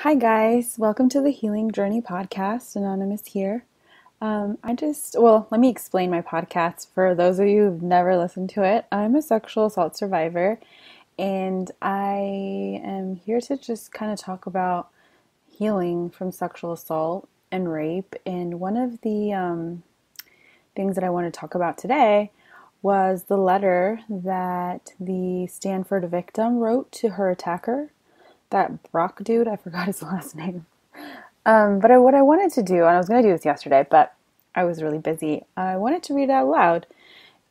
Hi, guys. Welcome to the Healing Journey podcast. Anonymous here. Let me explain my podcast for those of you who've never listened to it. I'm a sexual assault survivor, and I am here to just kind of talk about healing from sexual assault and rape. And one of the things that I want to talk about today was the letter that the Stanford victim wrote to her attacker. That Brock dude, I forgot his last name. What I wanted to do, and I was going to do this yesterday, but I was really busy. I wanted to read it out loud.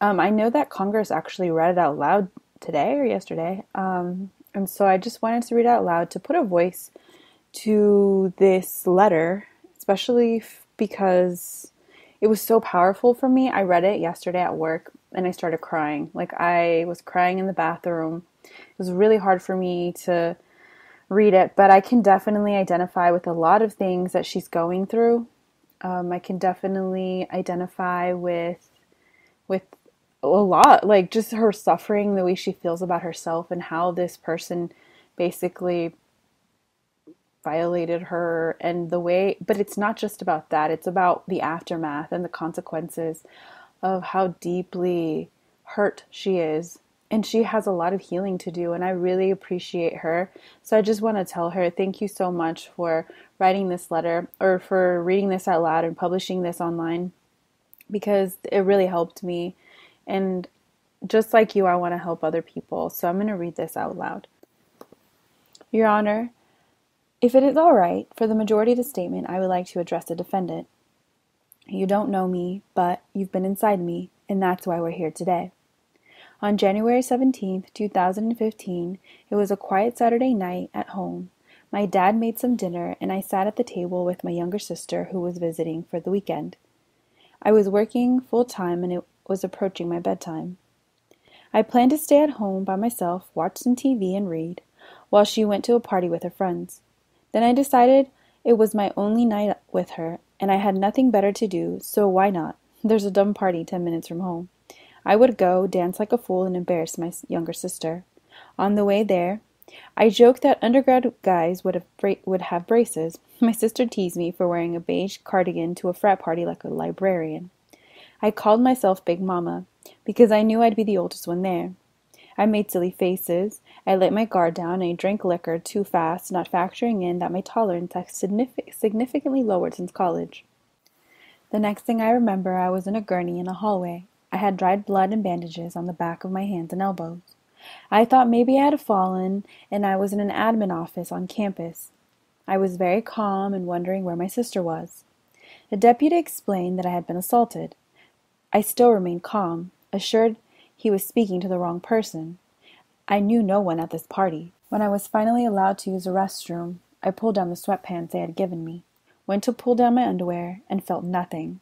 I know that Congress actually read it out loud today or yesterday. And so I just wanted to read it out loud to put a voice to this letter, especially because it was so powerful for me. I read it yesterday at work and I started crying. Like, I was crying in the bathroom. It was really hard for me to read it, but I can definitely identify with a lot of things that she's going through. I can definitely identify with a lot, like just her suffering, the way she feels about herself, and how this person basically violated her, and the way. But it's not just about that; it's about the aftermath and the consequences of how deeply hurt she is. And she has a lot of healing to do, and I really appreciate her. So I just want to tell her thank you so much for writing this letter, or for reading this out loud and publishing this online, because it really helped me. And just like you, I want to help other people. So I'm going to read this out loud. Your Honor, if it is all right, for the majority of the statement, I would like to address the defendant. You don't know me, but you've been inside me, and that's why we're here today. On January 17th, 2015, it was a quiet Saturday night at home. My dad made some dinner, and I sat at the table with my younger sister, who was visiting for the weekend. I was working full-time, and it was approaching my bedtime. I planned to stay at home by myself, watch some TV, and read, while she went to a party with her friends. Then I decided it was my only night with her, and I had nothing better to do, so why not? There's a dumb party 10 minutes from home. I would go, dance like a fool, and embarrass my younger sister. On the way there, I joked that undergrad guys would have braces. My sister teased me for wearing a beige cardigan to a frat party like a librarian. I called myself Big Mama, because I knew I'd be the oldest one there. I made silly faces. I let my guard down, and I drank liquor too fast, not factoring in that my tolerance had significantly lowered since college. The next thing I remember, I was in a gurney in a hallway. I had dried blood and bandages on the back of my hands and elbows. I thought maybe I had fallen, and I was in an admin office on campus. I was very calm and wondering where my sister was. The deputy explained that I had been assaulted. I still remained calm, assured he was speaking to the wrong person. I knew no one at this party. When I was finally allowed to use the restroom, I pulled down the sweatpants they had given me, went to pull down my underwear, and felt nothing.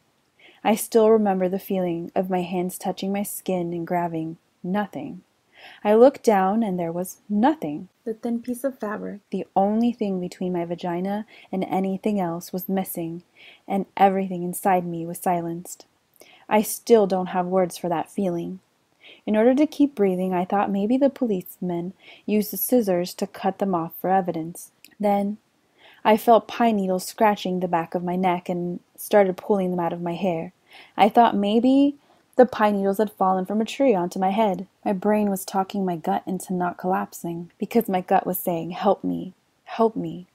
I still remember the feeling of my hands touching my skin and grabbing nothing. I looked down, and there was nothing. The thin piece of fabric, the only thing between my vagina and anything else, was missing, and everything inside me was silenced. I still don't have words for that feeling. In order to keep breathing, I thought maybe the policemen used the scissors to cut them off for evidence. Then I felt pine needles scratching the back of my neck and started pulling them out of my hair. I thought maybe the pine needles had fallen from a tree onto my head. My brain was talking my gut into not collapsing, because my gut was saying, "Help me, help me."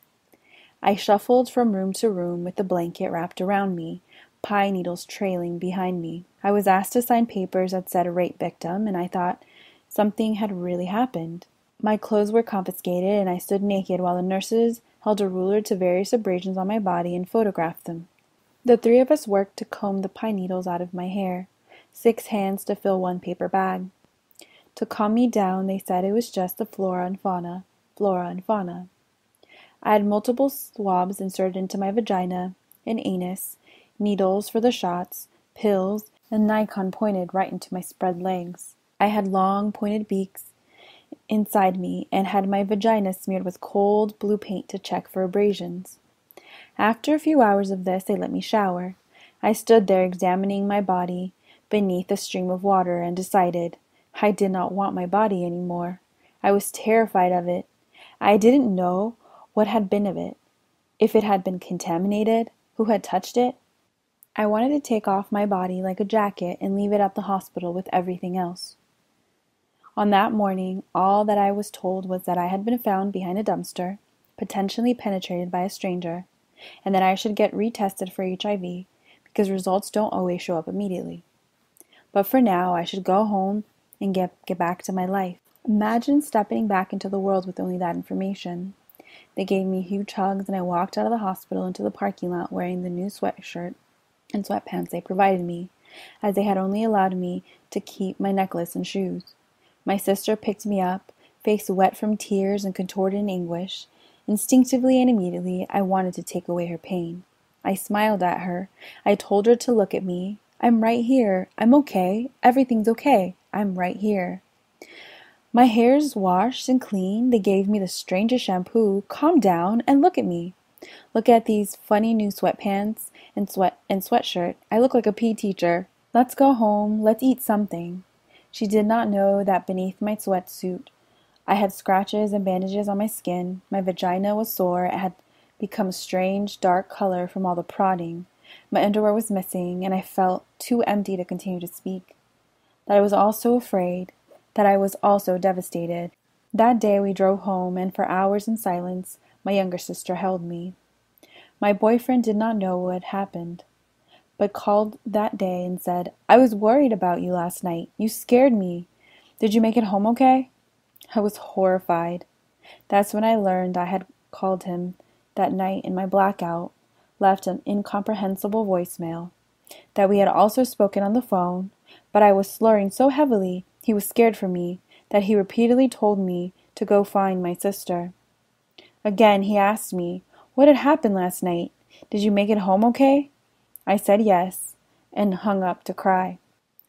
I shuffled from room to room with the blanket wrapped around me, pine needles trailing behind me. I was asked to sign papers that said rape victim, and I thought something had really happened. My clothes were confiscated, and I stood naked while the nurses held a ruler to various abrasions on my body and photographed them. The three of us worked to comb the pine needles out of my hair, 6 hands to fill 1 paper bag. To calm me down, they said it was just the flora and fauna. I had multiple swabs inserted into my vagina and anus, needles for the shots, pills, and Nikon pointed right into my spread legs. I had long, pointed beaks inside me and had my vagina smeared with cold blue paint to check for abrasions. After a few hours of this, they let me shower. I stood there examining my body beneath a stream of water and decided I did not want my body anymore. I was terrified of it. I didn't know what had been of it. If it had been contaminated, who had touched it? I wanted to take off my body like a jacket and leave it at the hospital with everything else. On that morning, all that I was told was that I had been found behind a dumpster, potentially penetrated by a stranger, and that I should get retested for HIV because results don't always show up immediately. But for now, I should go home and get back to my life. Imagine stepping back into the world with only that information. They gave me huge hugs, and I walked out of the hospital into the parking lot wearing the new sweatshirt and sweatpants they provided me, as they had only allowed me to keep my necklace and shoes. My sister picked me up, face wet from tears and contorted in anguish. Instinctively and immediately, I wanted to take away her pain. I smiled at her. I told her to look at me. I'm right here. I'm okay. Everything's okay. I'm right here. My hair's washed and clean. They gave me the strangest shampoo. Calm down and look at me. Look at these funny new sweatpants and sweatshirt. I look like a PE teacher. Let's go home. Let's eat something. She did not know that beneath my sweatsuit, I had scratches and bandages on my skin. My vagina was sore. It had become a strange, dark color from all the prodding. My underwear was missing, and I felt too empty to continue to speak. That I was also afraid. That I was also devastated. That day we drove home, and for hours in silence, my younger sister held me. My boyfriend did not know what had happened, but called that day and said, "I was worried about you last night. You scared me. Did you make it home okay?" I was horrified. That's when I learned I had called him that night in my blackout, left an incomprehensible voicemail, that we had also spoken on the phone, but I was slurring so heavily he was scared for me that he repeatedly told me to go find my sister. Again, he asked me, "What had happened last night? Did you make it home okay?" I said yes, and hung up to cry.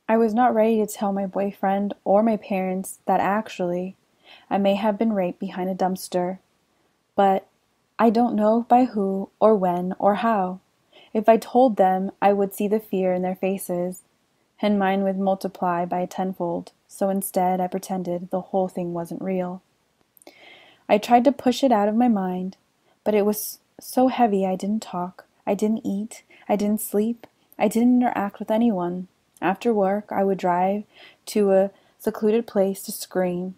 I was not ready to tell my boyfriend or my parents that actually I may have been raped behind a dumpster, but I don't know by who or when or how. If I told them, I would see the fear in their faces, and mine would multiply by tenfold, so instead I pretended the whole thing wasn't real. I tried to push it out of my mind, but it was so heavy I didn't talk, I didn't eat, I didn't sleep, I didn't interact with anyone. After work, I would drive to a secluded place to scream.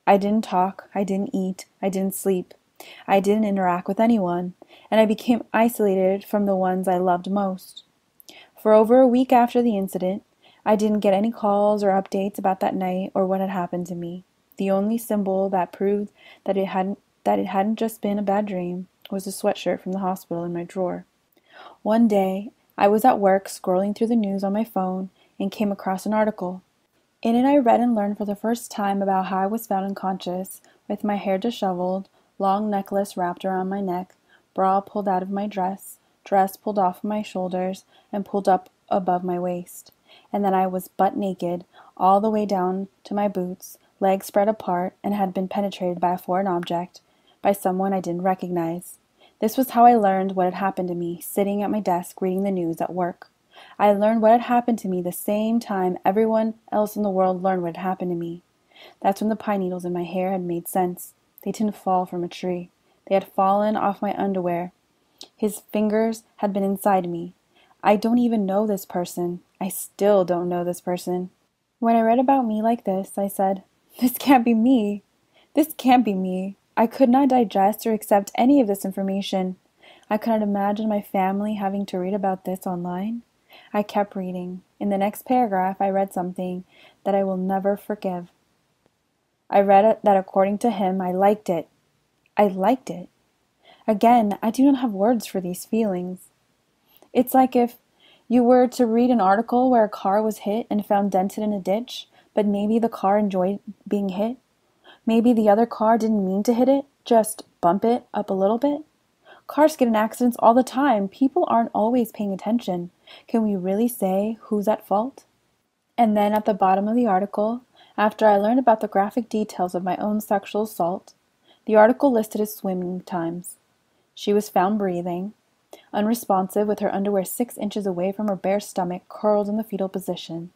I didn't talk, I didn't eat, I didn't sleep, I didn't interact with anyone, and I became isolated from the ones I loved most. For over a week after the incident, I didn't get any calls or updates about that night or what had happened to me. The only symbol that proved that it hadn't just been a bad dream was the sweatshirt from the hospital in my drawer. One day, I was at work scrolling through the news on my phone and came across an article. In it, I read and learned for the first time about how I was found unconscious, with my hair disheveled, long necklace wrapped around my neck, bra pulled out of my dress pulled off my shoulders and pulled up above my waist, and then I was butt naked, all the way down to my boots, legs spread apart, and had been penetrated by a foreign object, by someone I didn't recognize. This was how I learned what had happened to me, sitting at my desk reading the news at work. I learned what had happened to me the same time everyone else in the world learned what had happened to me. That's when the pine needles in my hair had made sense. They didn't fall from a tree. They had fallen off my underwear. His fingers had been inside me. I don't even know this person. I still don't know this person. When I read about me like this, I said, "This can't be me. This can't be me." I could not digest or accept any of this information. I could not imagine my family having to read about this online. I kept reading. In the next paragraph, I read something that I will never forgive. I read that according to him, I liked it. I liked it. Again, I do not have words for these feelings. It's like if you were to read an article where a car was hit and found dented in a ditch, but maybe the car enjoyed being hit. Maybe the other car didn't mean to hit it, just bump it up a little bit. Cars get in accidents all the time. People aren't always paying attention. Can we really say who's at fault? And then at the bottom of the article, after I learned about the graphic details of my own sexual assault, the article listed his swimming times. She was found breathing, unresponsive, with her underwear 6 inches away from her bare stomach, curled in the fetal position.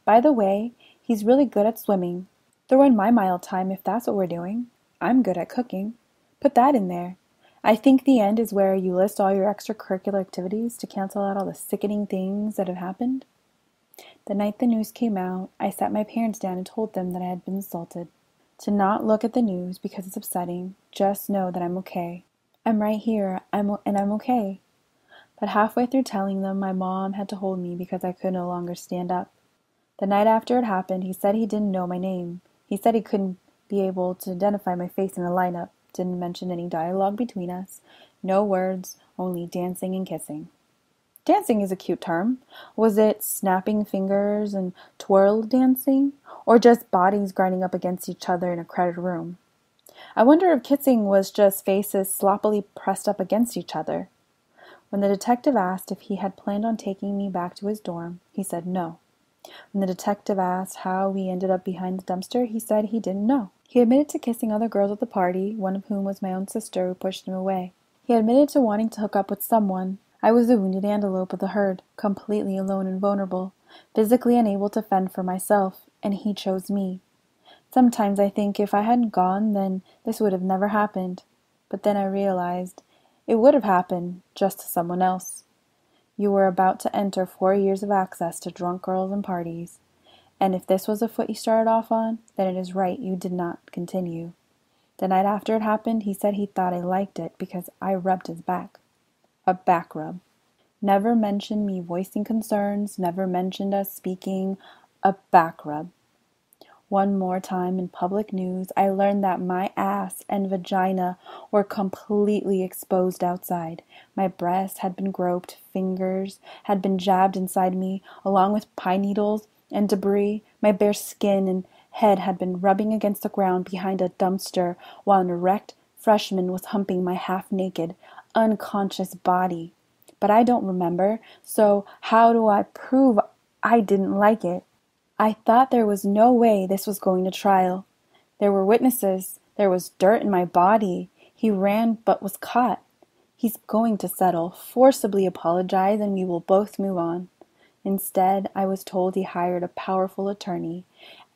By the way, he's really good at swimming. Throw in my mile time if that's what we're doing. I'm good at cooking. Put that in there. I think the end is where you list all your extracurricular activities to cancel out all the sickening things that have happened. The night the news came out, I sat my parents down and told them that I had been assaulted. To not look at the news because it's upsetting, just know that I'm okay. I'm right here, and I'm okay. But halfway through telling them, my mom had to hold me because I could no longer stand up. The night after it happened, he said he didn't know my name. He said he couldn't be able to identify my face in a lineup, didn't mention any dialogue between us, no words, only dancing and kissing. Dancing is a cute term. Was it snapping fingers and twirl dancing, or just bodies grinding up against each other in a crowded room? I wonder if kissing was just faces sloppily pressed up against each other. When the detective asked if he had planned on taking me back to his dorm, he said no. When the detective asked how we ended up behind the dumpster, he said he didn't know. He admitted to kissing other girls at the party, one of whom was my own sister, who pushed him away. He admitted to wanting to hook up with someone. I was the wounded antelope of the herd, completely alone and vulnerable, physically unable to fend for myself, and he chose me. Sometimes I think if I hadn't gone, then this would have never happened. But then I realized it would have happened, just to someone else. You were about to enter 4 years of access to drunk girls and parties, and if this was a foot you started off on, then it is right you did not continue. The night after it happened, he said he thought I liked it because I rubbed his back. A back rub. Never mentioned me voicing concerns, never mentioned us speaking. A back rub. One more time in public news, I learned that my ass and vagina were completely exposed outside. My breast had been groped, fingers had been jabbed inside me, along with pine needles and debris. My bare skin and head had been rubbing against the ground behind a dumpster, while an erect freshman was humping my half-naked, unconscious body. But I don't remember, so how do I prove I didn't like it? I thought there was no way this was going to trial. There were witnesses. There was dirt in my body. He ran but was caught. He's going to settle, forcibly apologize, and we will both move on. Instead, I was told he hired a powerful attorney,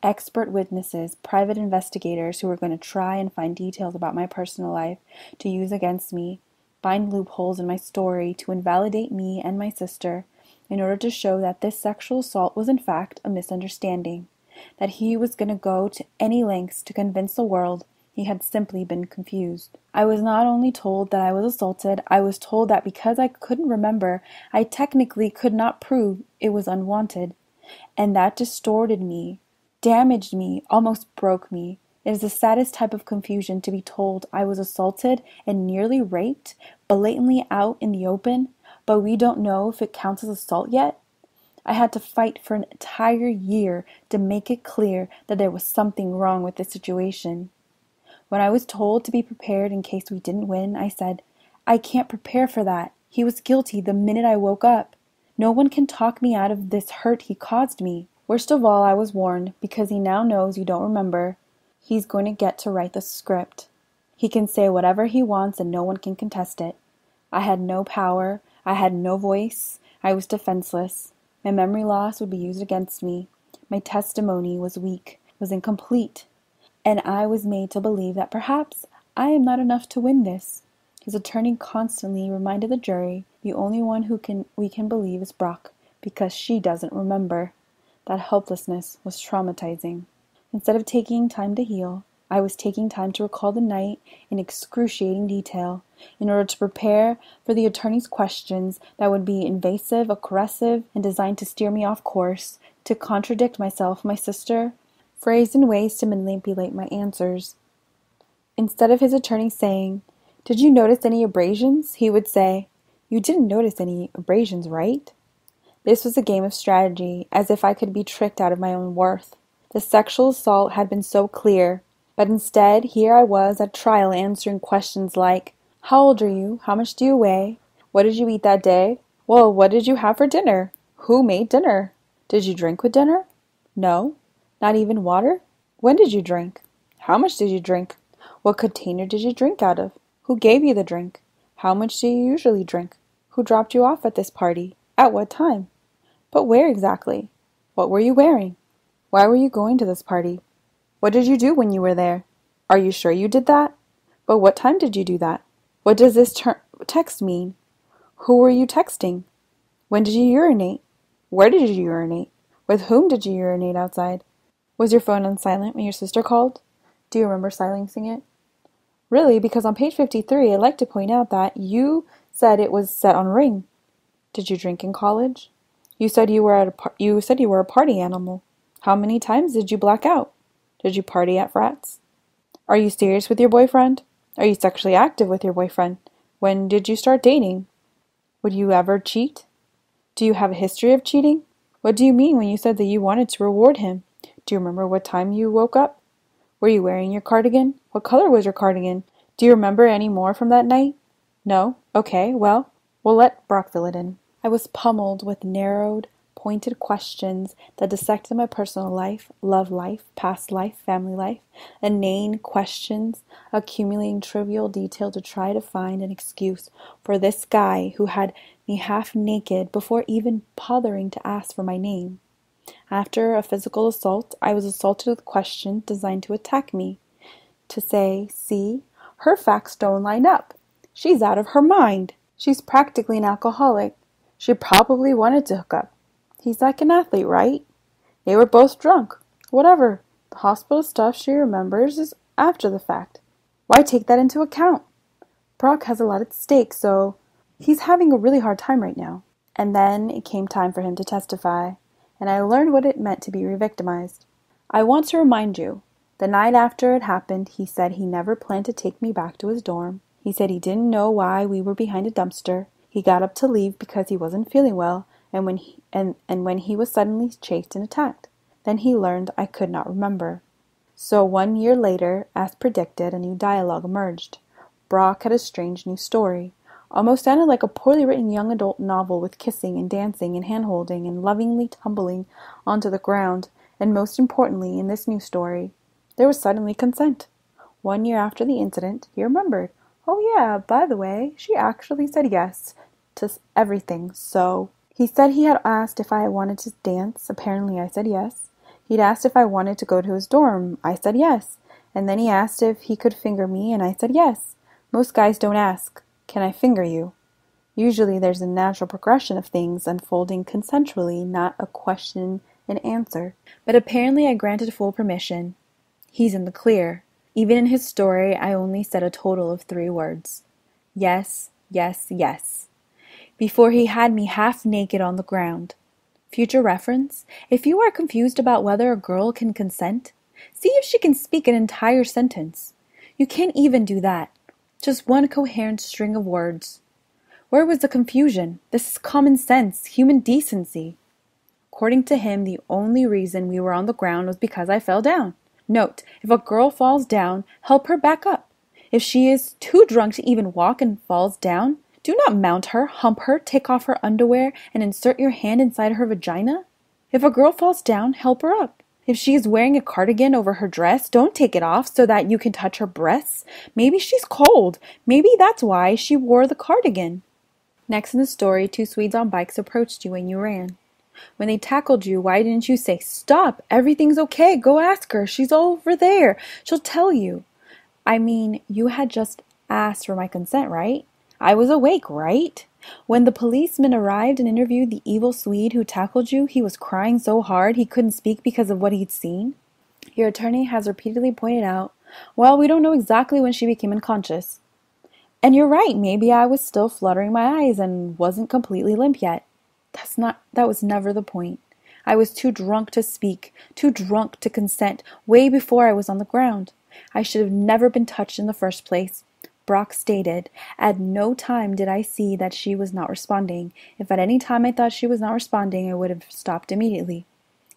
expert witnesses, private investigators who were going to try and find details about my personal life to use against me, find loopholes in my story to invalidate me and my sister, in order to show that this sexual assault was in fact a misunderstanding, that he was going to go to any lengths to convince the world he had simply been confused. I was not only told that I was assaulted, I was told that because I couldn't remember, I technically could not prove it was unwanted, and that distorted me, damaged me, almost broke me. It is the saddest type of confusion to be told I was assaulted and nearly raped, blatantly out in the open, but we don't know if it counts as assault yet. I had to fight for an entire year to make it clear that there was something wrong with the situation. When I was told to be prepared in case we didn't win, I said, I can't prepare for that. He was guilty the minute I woke up. No one can talk me out of this hurt he caused me. Worst of all, I was warned, because he now knows you don't remember. He's going to get to write the script. He can say whatever he wants and no one can contest it. I had no power. I had no voice. I was defenseless. My memory loss would be used against me. My testimony was weak, was incomplete, and I was made to believe that perhaps I am not enough to win this. His attorney constantly reminded the jury the only one we can believe is Brock, because she doesn't remember. That helplessness was traumatizing. Instead of taking time to heal, I was taking time to recall the night in excruciating detail, in order to prepare for the attorney's questions that would be invasive, aggressive, and designed to steer me off course, to contradict myself, my sister, phrased in ways to manipulate my answers. Instead of his attorney saying, "Did you notice any abrasions?" he would say, "You didn't notice any abrasions, right?" This was a game of strategy, as if I could be tricked out of my own worth. The sexual assault had been so clear, but instead, here I was at trial answering questions like, how old are you? How much do you weigh? What did you eat that day? Well, what did you have for dinner? Who made dinner? Did you drink with dinner? No. Not even water? When did you drink? How much did you drink? What container did you drink out of? Who gave you the drink? How much do you usually drink? Who dropped you off at this party? At what time? But where exactly? What were you wearing? Why were you going to this party? What did you do when you were there? Are you sure you did that? But what time did you do that? What does this text mean? Who were you texting? When did you urinate? Where did you urinate? With whom did you urinate outside? Was your phone on silent when your sister called? Do you remember silencing it? Really, because on page 53, I'd like to point out that you said it was set on ring. Did you drink in college? You said you were a party animal. How many times did you black out? Did you party at frats? Are you serious with your boyfriend? Are you sexually active with your boyfriend? When did you start dating? Would you ever cheat? Do you have a history of cheating? What do you mean when you said that you wanted to reward him? Do you remember what time you woke up? Were you wearing your cardigan? What color was your cardigan? Do you remember any more from that night? No? Okay, well, we'll let Brock fill it in. I was pummeled with narrowed, pointed questions that dissected my personal life, love life, past life, family life, inane questions, accumulating trivial detail to try to find an excuse for this guy who had me half naked before even bothering to ask for my name. After a physical assault, I was assaulted with questions designed to attack me. To say, see, her facts don't line up. She's out of her mind. She's practically an alcoholic. She probably wanted to hook up. He's like an athlete, right? They were both drunk. Whatever. The hospital stuff she remembers is after the fact. Why take that into account? Brock has a lot at stake, so he's having a really hard time right now. And then it came time for him to testify, and I learned what it meant to be re-victimized. I want to remind you, the night after it happened, he said he never planned to take me back to his dorm. He said he didn't know why we were behind a dumpster. He got up to leave because he wasn't feeling well, and when he was suddenly chased and attacked. Then he learned I could not remember. So 1 year later, as predicted, a new dialogue emerged. Brock had a strange new story. Almost sounded like a poorly written young adult novel with kissing and dancing and hand-holding and lovingly tumbling onto the ground. And most importantly, in this new story, there was suddenly consent. 1 year after the incident, he remembered. Oh yeah, by the way, she actually said yes to everything, so... He said he had asked if I wanted to dance. Apparently I said yes. He'd asked if I wanted to go to his dorm. I said yes. And then he asked if he could finger me, and I said yes. Most guys don't ask, can I finger you? Usually there's a natural progression of things unfolding consensually, not a question and answer. But apparently I granted full permission. He's in the clear. Even in his story, I only said a total of 3 words. Yes, yes, yes. Before he had me half naked on the ground. Future reference, if you are confused about whether a girl can consent, see if she can speak an entire sentence. You can't even do that. Just one coherent string of words. Where was the confusion? This is common sense, human decency. According to him, the only reason we were on the ground was because I fell down. Note, if a girl falls down, help her back up. If she is too drunk to even walk and falls down, do not mount her, hump her, take off her underwear, and insert your hand inside her vagina. If a girl falls down, help her up. If she is wearing a cardigan over her dress, don't take it off so that you can touch her breasts. Maybe she's cold. Maybe that's why she wore the cardigan. Next in the story, 2 Swedes on bikes approached you when you ran. When they tackled you, why didn't you say, "Stop, everything's okay, go ask her, she's over there, she'll tell you"? I mean, you had just asked for my consent, right? I was awake, right? When the policeman arrived and interviewed the evil Swede who tackled you, he was crying so hard he couldn't speak because of what he'd seen. Your attorney has repeatedly pointed out, well, we don't know exactly when she became unconscious. And you're right, maybe I was still fluttering my eyes and wasn't completely limp yet. That was never the point. I was too drunk to speak, too drunk to consent, way before I was on the ground. I should have never been touched in the first place. Brock stated, at no time did I see that she was not responding. If at any time I thought she was not responding, I would have stopped immediately.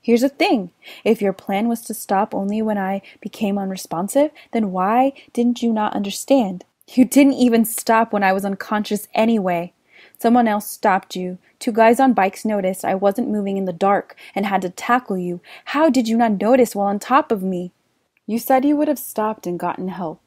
Here's the thing. If your plan was to stop only when I became unresponsive, then why didn't you not understand? You didn't even stop when I was unconscious anyway. Someone else stopped you. 2 guys on bikes noticed I wasn't moving in the dark and had to tackle you. How did you not notice while on top of me? You said you would have stopped and gotten help.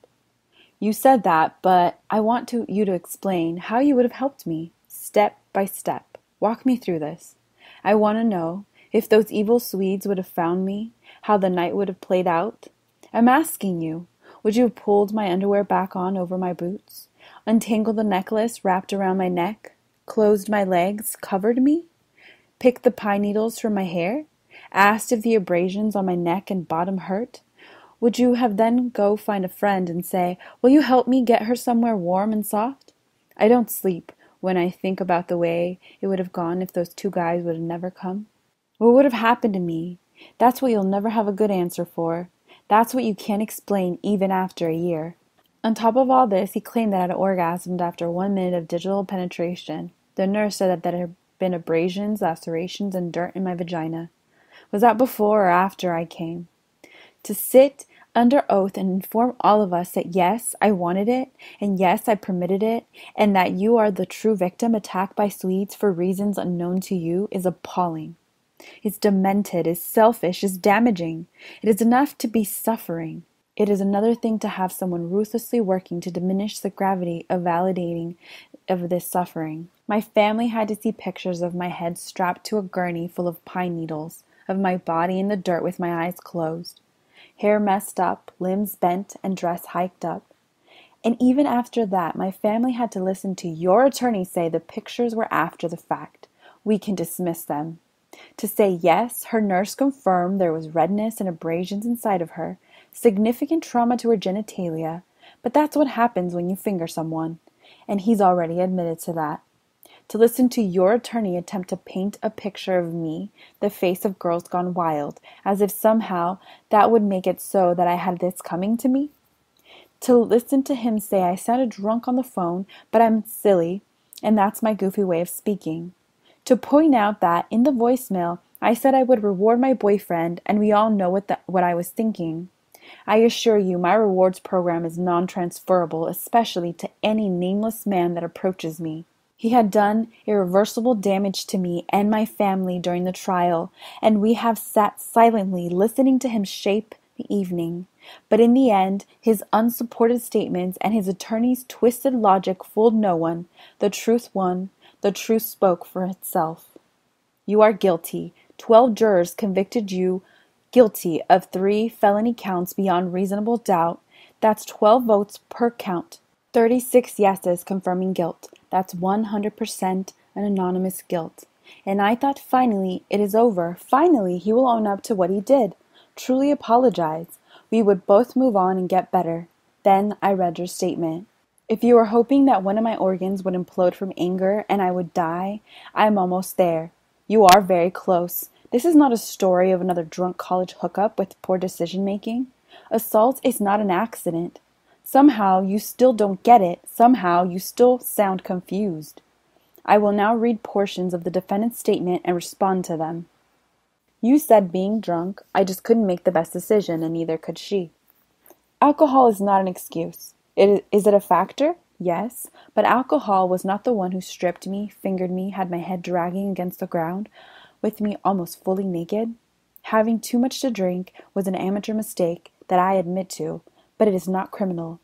You said that, but I want you to explain how you would have helped me, step by step. Walk me through this. I want to know if those evil Swedes would have found me, how the night would have played out. I'm asking you, would you have pulled my underwear back on over my boots? untangled the necklace wrapped around my neck, closed my legs, covered me, picked the pine needles from my hair, asked if the abrasions on my neck and bottom hurt, would you have then go find a friend and say, will you help me get her somewhere warm and soft? I don't sleep when I think about the way it would have gone if those two guys would have never come. What would have happened to me? That's what you'll never have a good answer for. That's what you can't explain even after a year. On top of all this, he claimed that I had orgasmed after 1 minute of digital penetration. The nurse said that there had been abrasions, lacerations, and dirt in my vagina. Was that before or after I came? To sit under oath and inform all of us that yes, I wanted it, and yes, I permitted it, and that you are the true victim attacked by Swedes for reasons unknown to you is appalling. It's demented, is selfish, is damaging. It is enough to be suffering. It is another thing to have someone ruthlessly working to diminish the gravity of validating of this suffering. My family had to see pictures of my head strapped to a gurney full of pine needles, of my body in the dirt with my eyes closed, hair messed up, limbs bent, and dress hiked up. And even after that, my family had to listen to your attorney say the pictures were after the fact. We can dismiss them. To say yes, her nurse confirmed there was redness and abrasions inside of her, significant trauma to her genitalia, but that's what happens when you finger someone, and he's already admitted to that. To listen to your attorney attempt to paint a picture of me, the face of girls gone wild, as if somehow that would make it so that I had this coming to me. To listen to him say I sounded drunk on the phone, but I'm silly, and that's my goofy way of speaking. To point out that, in the voicemail, I said I would reward my boyfriend, and we all know what I was thinking. I assure you my rewards program is non-transferable, especially to any nameless man that approaches me. He had done irreversible damage to me and my family during the trial, and we have sat silently listening to him shape the evening. But in the end, his unsupported statements and his attorney's twisted logic fooled no one. The truth won. The truth spoke for itself. You are guilty. 12 jurors convicted you guilty of 3 felony counts beyond reasonable doubt. That's 12 votes per count. 36 yeses confirming guilt. That's 100% an anonymous guilt. And I thought finally it is over. Finally he will own up to what he did. Truly apologize. We would both move on and get better. Then I read your statement. If you were hoping that one of my organs would implode from anger and I would die, I am almost there. You are very close. This is not a story of another drunk college hookup with poor decision-making. Assault is not an accident. Somehow you still don't get it. Somehow you still sound confused. I will now read portions of the defendant's statement and respond to them. You said being drunk, I just couldn't make the best decision, and neither could she. Alcohol is not an excuse. Is it a factor? Yes, but alcohol was not the one who stripped me, fingered me, had my head dragging against the ground, with me almost fully naked. Having too much to drink was an amateur mistake that I admit to, but it is not criminal.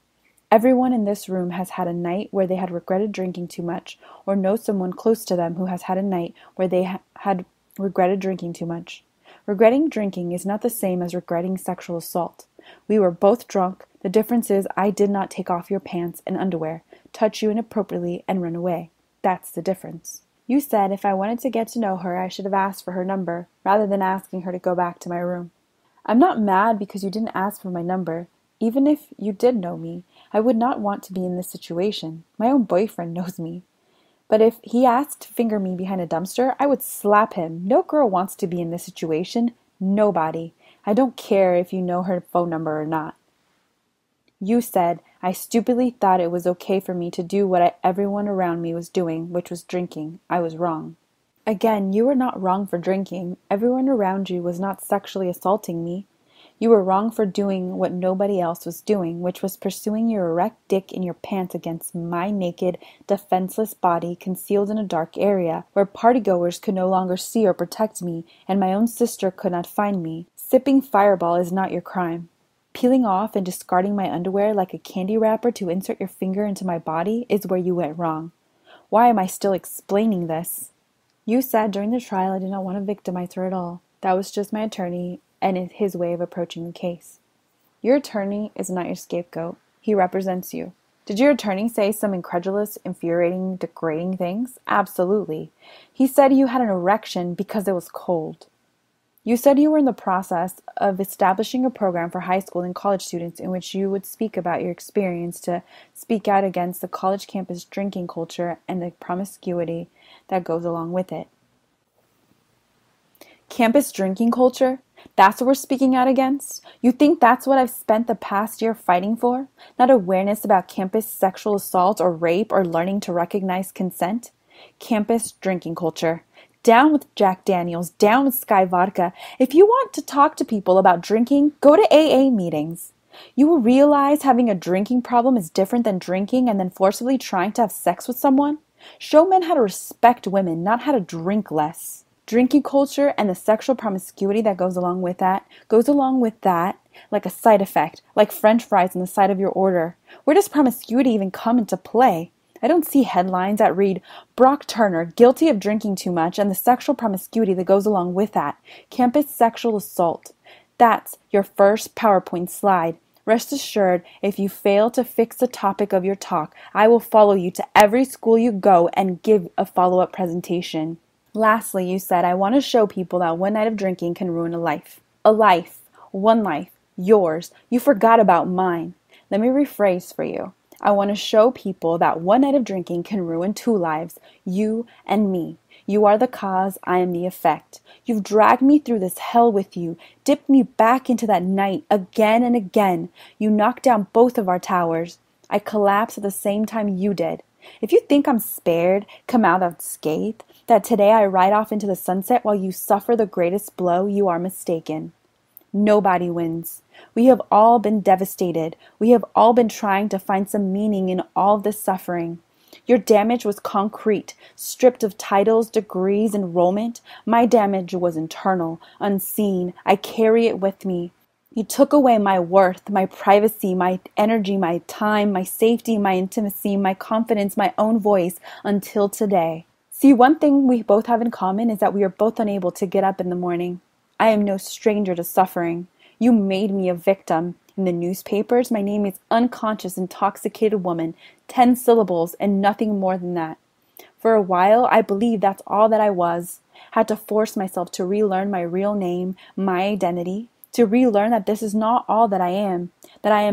Everyone in this room has had a night where they had regretted drinking too much, or knows someone close to them who has had a night where they had regretted drinking too much. Regretting drinking is not the same as regretting sexual assault. We were both drunk. The difference is I did not take off your pants and underwear, touch you inappropriately, and run away. That's the difference. You said if I wanted to get to know her, I should have asked for her number, rather than asking her to go back to my room. I'm not mad because you didn't ask for my number. Even if you did know me, I would not want to be in this situation. My own boyfriend knows me. But if he asked to finger me behind a dumpster, I would slap him. No girl wants to be in this situation. Nobody. I don't care if you know her phone number or not. You said, I stupidly thought it was okay for me to do what everyone around me was doing, which was drinking. I was wrong. Again, you were not wrong for drinking. Everyone around you was not sexually assaulting me. You were wrong for doing what nobody else was doing, which was pursuing your erect dick in your pants against my naked, defenseless body concealed in a dark area, where partygoers could no longer see or protect me, and my own sister could not find me. Sipping Fireball is not your crime. Peeling off and discarding my underwear like a candy wrapper to insert your finger into my body is where you went wrong. Why am I still explaining this? You said during the trial I did not want to victimize her at all. That was just my attorney and his way of approaching the case. Your attorney is not your scapegoat. He represents you. Did your attorney say some incredulous, infuriating, degrading things? Absolutely. He said you had an erection because it was cold. You said you were in the process of establishing a program for high school and college students in which you would speak about your experience to speak out against the college campus drinking culture and the promiscuity that goes along with it. Campus drinking culture? That's what we're speaking out against? You think that's what I've spent the past year fighting for? Not awareness about campus sexual assault or rape or learning to recognize consent? Campus drinking culture. Down with Jack Daniels, down with Sky Vodka. If you want to talk to people about drinking, go to AA meetings. You will realize having a drinking problem is different than drinking and then forcibly trying to have sex with someone. Show men how to respect women, not how to drink less. Drinking culture and the sexual promiscuity that goes along with that like a side effect, like French fries on the side of your order. Where does promiscuity even come into play? I don't see headlines that read, Brock Turner, guilty of drinking too much, and the sexual promiscuity that goes along with that. Campus sexual assault. That's your first PowerPoint slide. Rest assured, if you fail to fix the topic of your talk, I will follow you to every school you go and give a follow-up presentation. Lastly, you said, I want to show people that one night of drinking can ruin a life. A life. One life. Yours. You forgot about mine. Let me rephrase for you. I want to show people that one night of drinking can ruin two lives. You and me. You are the cause, I am the effect. You've dragged me through this hell with you, dipped me back into that night again and again. You knocked down both of our towers. I collapsed at the same time you did. If you think I'm spared, come out unscathed, that today I ride off into the sunset while you suffer the greatest blow, you are mistaken. Nobody wins. We have all been devastated. We have all been trying to find some meaning in all of this suffering. Your damage was concrete, stripped of titles, degrees, enrollment. My damage was internal, unseen. I carry it with me. You took away my worth, my privacy, my energy, my time, my safety, my intimacy, my confidence, my own voice, until today. See, one thing we both have in common is that we are both unable to get up in the morning. I am no stranger to suffering. You made me a victim. In the newspapers, my name is unconscious, intoxicated woman, 10 syllables and nothing more than that. For a while, I believed that's all that I was. Had to force myself to relearn my real name, my identity, to relearn that this is not all that I am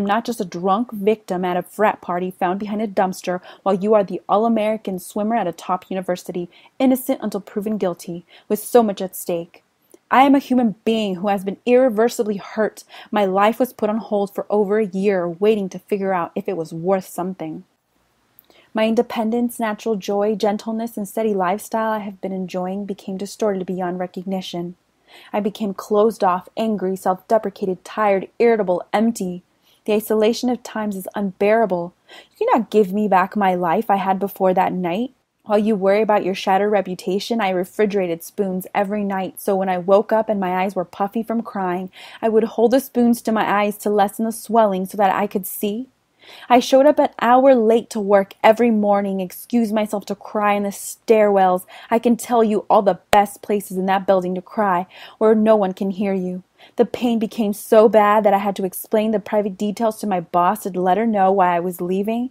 not just a drunk victim at a frat party found behind a dumpster while you are the all-American swimmer at a top university, innocent until proven guilty, with so much at stake. I am a human being who has been irreversibly hurt. My life was put on hold for over a year, waiting to figure out if it was worth something. My independence, natural joy, gentleness, and steady lifestyle I have been enjoying became distorted beyond recognition. I became closed off, angry, self-deprecated, tired, irritable, empty. The isolation of times is unbearable. You cannot give me back my life I had before that night. While you worry about your shattered reputation, I refrigerated spoons every night, so when I woke up and my eyes were puffy from crying, I would hold the spoons to my eyes to lessen the swelling so that I could see. I showed up an hour late to work every morning, excused myself to cry in the stairwells. I can tell you all the best places in that building to cry, where no one can hear you. The pain became so bad that I had to explain the private details to my boss to let her know why I was leaving.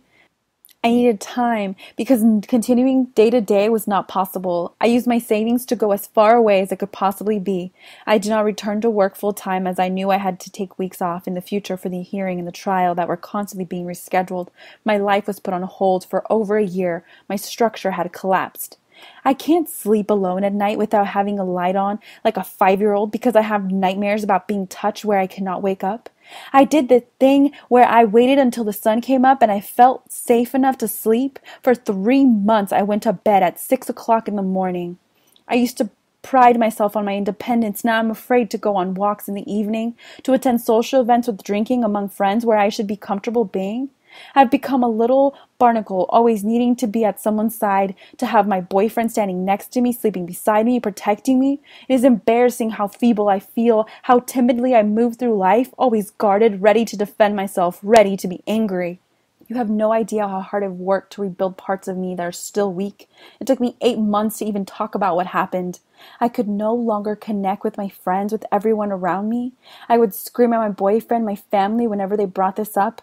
I needed time because continuing day to day was not possible. I used my savings to go as far away as it could possibly be. I did not return to work full time as I knew I had to take weeks off in the future for the hearing and the trial that were constantly being rescheduled. My life was put on hold for over a year. My structure had collapsed. I can't sleep alone at night without having a light on like a 5-year-old because I have nightmares about being touched where I cannot wake up. I did the thing where I waited until the sun came up and I felt safe enough to sleep. For 3 months, I went to bed at 6 o'clock in the morning. I used to pride myself on my independence. Now I'm afraid to go on walks in the evening, to attend social events with drinking among friends where I should be comfortable being. I've become a little barnacle, always needing to be at someone's side, to have my boyfriend standing next to me, sleeping beside me, protecting me. It is embarrassing how feeble I feel, how timidly I move through life, always guarded, ready to defend myself, ready to be angry. You have no idea how hard I've worked to rebuild parts of me that are still weak. It took me 8 months to even talk about what happened. I could no longer connect with my friends, with everyone around me. I would scream at my boyfriend, my family, whenever they brought this up.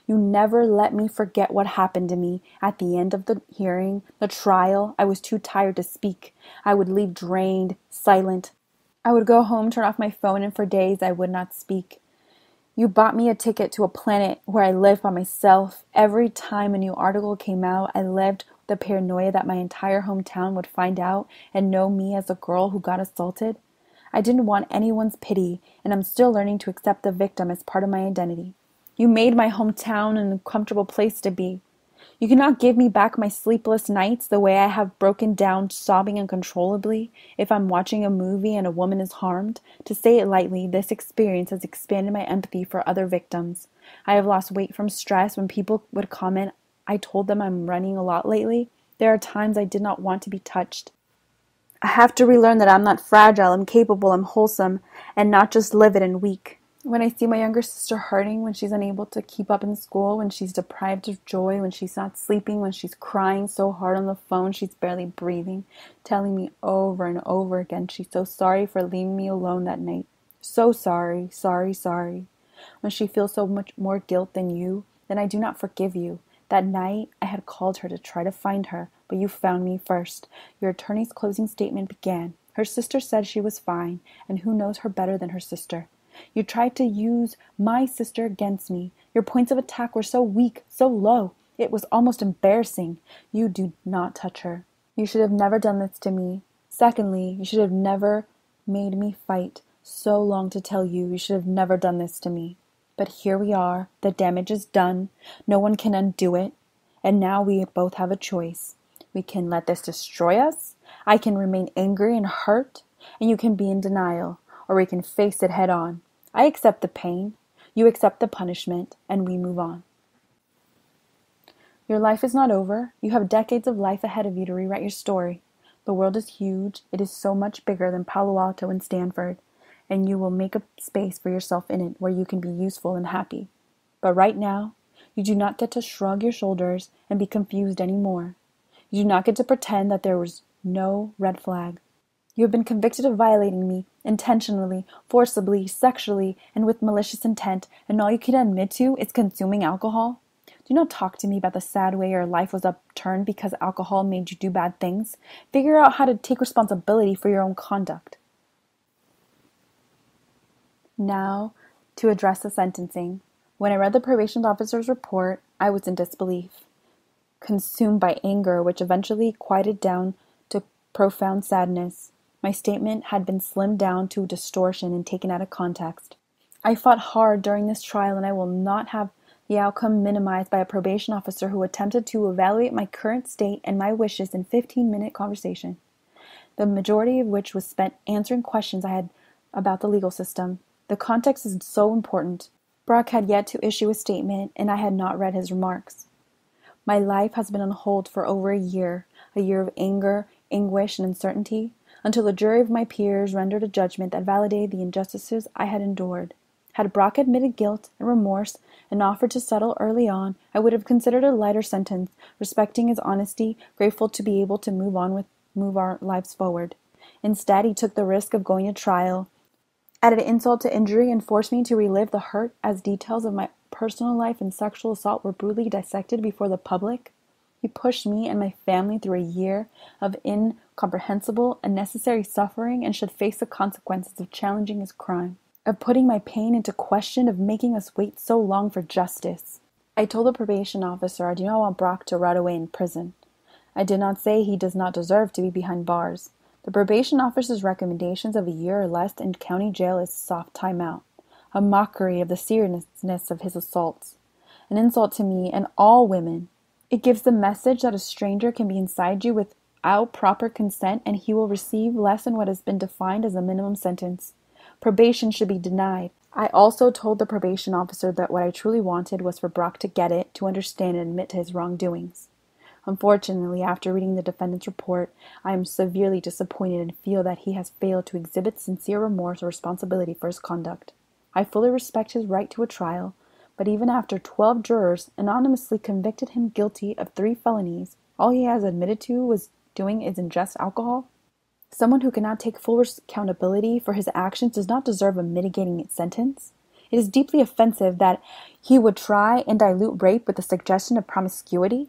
You never let me forget what happened to me at the end of the hearing, the trial. I was too tired to speak. I would leave drained, silent. I would go home, turn off my phone, and for days I would not speak. You bought me a ticket to a planet where I lived by myself. Every time a new article came out, I lived the paranoia that my entire hometown would find out and know me as a girl who got assaulted. I didn't want anyone's pity, and I'm still learning to accept the victim as part of my identity. You made my hometown an uncomfortable place to be. You cannot give me back my sleepless nights the way I have broken down, sobbing uncontrollably if I'm watching a movie and a woman is harmed. To say it lightly, this experience has expanded my empathy for other victims. I have lost weight from stress. When people would comment, I told them I'm running a lot lately. There are times I did not want to be touched. I have to relearn that I'm not fragile, I'm capable, I'm wholesome, and not just livid and weak. When I see my younger sister hurting, when she's unable to keep up in school, when she's deprived of joy, when she's not sleeping, when she's crying so hard on the phone she's barely breathing, telling me over and over again she's so sorry for leaving me alone that night. So sorry, sorry, sorry. When she feels so much more guilt than you, then I do not forgive you. That night, I had called her to try to find her, but you found me first. Your attorney's closing statement began. Her sister said she was fine, and who knows her better than her sister? You tried to use my sister against me. Your points of attack were so weak, so low. It was almost embarrassing. You do not touch her. You should have never done this to me. Secondly, you should have never made me fight so long to tell you. You should have never done this to me. But here we are. The damage is done. No one can undo it. And now we both have a choice. We can let this destroy us. I can remain angry and hurt, and you can be in denial, or we can face it head on. I accept the pain. You accept the punishment, and we move on. Your life is not over. You have decades of life ahead of you to rewrite your story. The world is huge. It is so much bigger than Palo Alto and Stanford, and you will make a space for yourself in it where you can be useful and happy. But right now, you do not get to shrug your shoulders and be confused anymore. You do not get to pretend that there was no red flag. You have been convicted of violating me, intentionally, forcibly, sexually, and with malicious intent, and all you can admit to is consuming alcohol? Do not talk to me about the sad way your life was upturned because alcohol made you do bad things. Figure out how to take responsibility for your own conduct. Now, to address the sentencing. When I read the probation officer's report, I was in disbelief, consumed by anger, which eventually quieted down to profound sadness. My statement had been slimmed down to distortion and taken out of context. I fought hard during this trial, and I will not have the outcome minimized by a probation officer who attempted to evaluate my current state and my wishes in a 15-minute conversation, the majority of which was spent answering questions I had about the legal system. The context is so important. Brock had yet to issue a statement, and I had not read his remarks. My life has been on hold for over a year of anger, anguish, and uncertainty, until the jury of my peers rendered a judgment that validated the injustices I had endured. Had Brock admitted guilt and remorse and offered to settle early on, I would have considered a lighter sentence, respecting his honesty, grateful to be able to move our lives forward. Instead, he took the risk of going to trial, added insult to injury, and forced me to relive the hurt as details of my personal life and sexual assault were brutally dissected before the public. He pushed me and my family through a year of incomprehensible, unnecessary suffering and should face the consequences of challenging his crime, of putting my pain into question, of making us wait so long for justice. I told the probation officer I do not want Brock to rot away in prison. I did not say he does not deserve to be behind bars. The probation officer's recommendations of a year or less in county jail is a soft timeout, a mockery of the seriousness of his assaults, an insult to me and all women. It gives the message that a stranger can be inside you without proper consent and he will receive less than what has been defined as a minimum sentence. Probation should be denied. I also told the probation officer that what I truly wanted was for Brock to get it, to understand and admit to his wrongdoings. Unfortunately, after reading the defendant's report, I am severely disappointed and feel that he has failed to exhibit sincere remorse or responsibility for his conduct. I fully respect his right to a trial, but even after 12 jurors anonymously convicted him guilty of 3 felonies, all he has admitted to was doing is ingest alcohol? Someone who cannot take full accountability for his actions does not deserve a mitigating sentence. It is deeply offensive that he would try and dilute rape with the suggestion of promiscuity.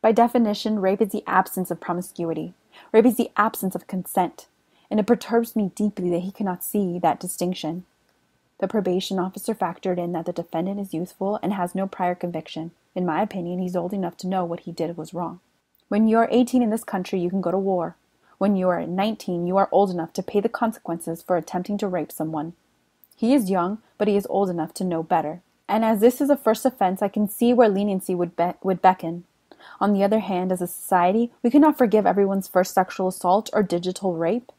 By definition, rape is the absence of promiscuity. Rape is the absence of consent, and it perturbs me deeply that he cannot see that distinction. The probation officer factored in that the defendant is youthful and has no prior conviction. In my opinion, he's old enough to know what he did was wrong. When you are 18 in this country, you can go to war. When you are 19, you are old enough to pay the consequences for attempting to rape someone. He is young, but he is old enough to know better. And as this is a first offense, I can see where leniency would beckon. On the other hand, as a society, we cannot forgive everyone's first sexual assault or digital rape.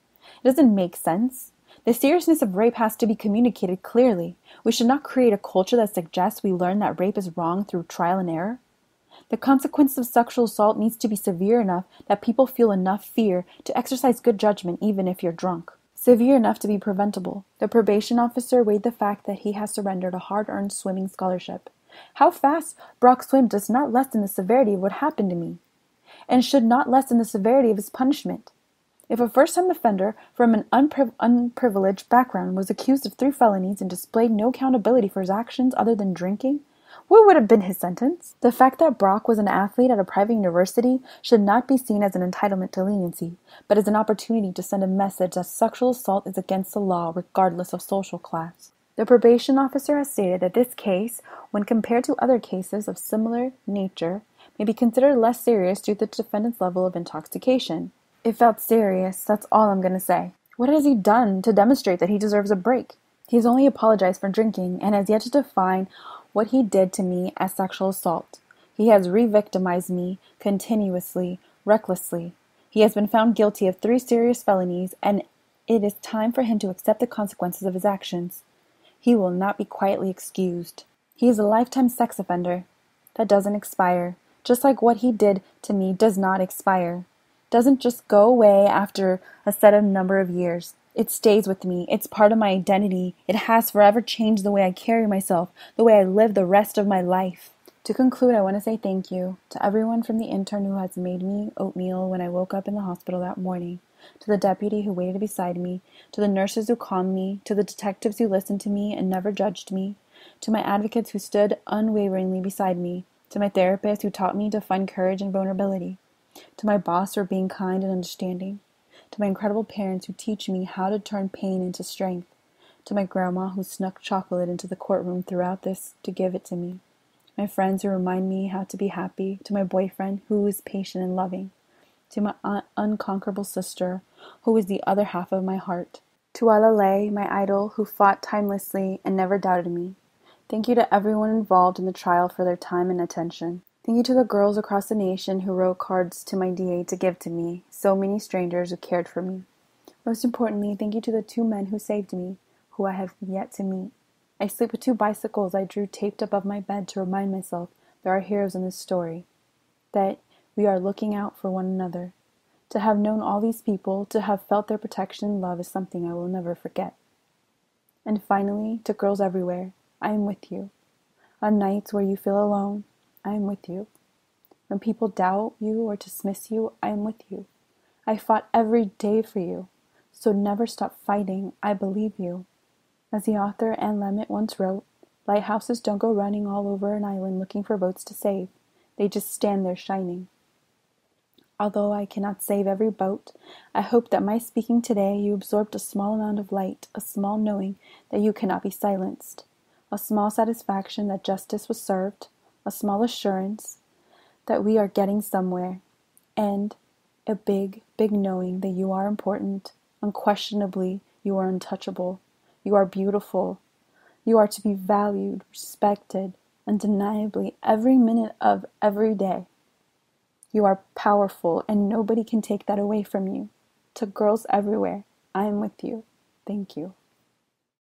It doesn't make sense. The seriousness of rape has to be communicated clearly. We should not create a culture that suggests we learn that rape is wrong through trial and error. The consequence of sexual assault needs to be severe enough that people feel enough fear to exercise good judgment even if you're drunk. Severe enough to be preventable. The probation officer weighed the fact that he has surrendered a hard-earned swimming scholarship. How fast Brock swam does not lessen the severity of what happened to me, and should not lessen the severity of his punishment. If a first-time offender from an unprivileged background was accused of 3 felonies and displayed no accountability for his actions other than drinking, what would have been his sentence? The fact that Brock was an athlete at a private university should not be seen as an entitlement to leniency, but as an opportunity to send a message that sexual assault is against the law regardless of social class. The probation officer has stated that this case, when compared to other cases of similar nature, may be considered less serious due to the defendant's level of intoxication. It felt serious, that's all I'm going to say. What has he done to demonstrate that he deserves a break? He has only apologized for drinking and has yet to define what he did to me as sexual assault. He has re-victimized me continuously, recklessly. He has been found guilty of 3 serious felonies, and it is time for him to accept the consequences of his actions. He will not be quietly excused. He is a lifetime sex offender. That doesn't expire, just like what he did to me does not expire. Doesn't just go away after a set of number of years. It stays with me. It's part of my identity. It has forever changed the way I carry myself, the way I live the rest of my life. To conclude, I want to say thank you to everyone from the intern who has made me oatmeal when I woke up in the hospital that morning, to the deputy who waited beside me, to the nurses who calmed me, to the detectives who listened to me and never judged me, to my advocates who stood unwaveringly beside me, to my therapist who taught me to find courage in vulnerability, to my boss for being kind and understanding, to my incredible parents who teach me how to turn pain into strength, to my grandma who snuck chocolate into the courtroom throughout this to give it to me, my friends who remind me how to be happy, to my boyfriend who is patient and loving, to my unconquerable sister who is the other half of my heart, to Aloud, my idol who fought timelessly and never doubted me. Thank you to everyone involved in the trial for their time and attention. Thank you to the girls across the nation who wrote cards to my DA to give to me, so many strangers who cared for me. Most importantly, thank you to the 2 men who saved me, who I have yet to meet. I sleep with 2 bicycles I drew taped above my bed to remind myself there are heroes in this story, that we are looking out for one another. To have known all these people, to have felt their protection and love is something I will never forget. And finally, to girls everywhere, I am with you. On nights where you feel alone, I am with you. When people doubt you or dismiss you, I am with you. I fought every day for you, so never stop fighting. I believe you. As the author Anne Lamott once wrote, lighthouses don't go running all over an island looking for boats to save. They just stand there shining. Although I cannot save every boat, I hope that by speaking today you absorbed a small amount of light, a small knowing that you cannot be silenced, a small satisfaction that justice was served, a small assurance that we are getting somewhere, and a big, big knowing that you are important. Unquestionably, you are untouchable. You are beautiful. You are to be valued, respected, undeniably every minute of every day. You are powerful, and nobody can take that away from you. To girls everywhere, I am with you. Thank you.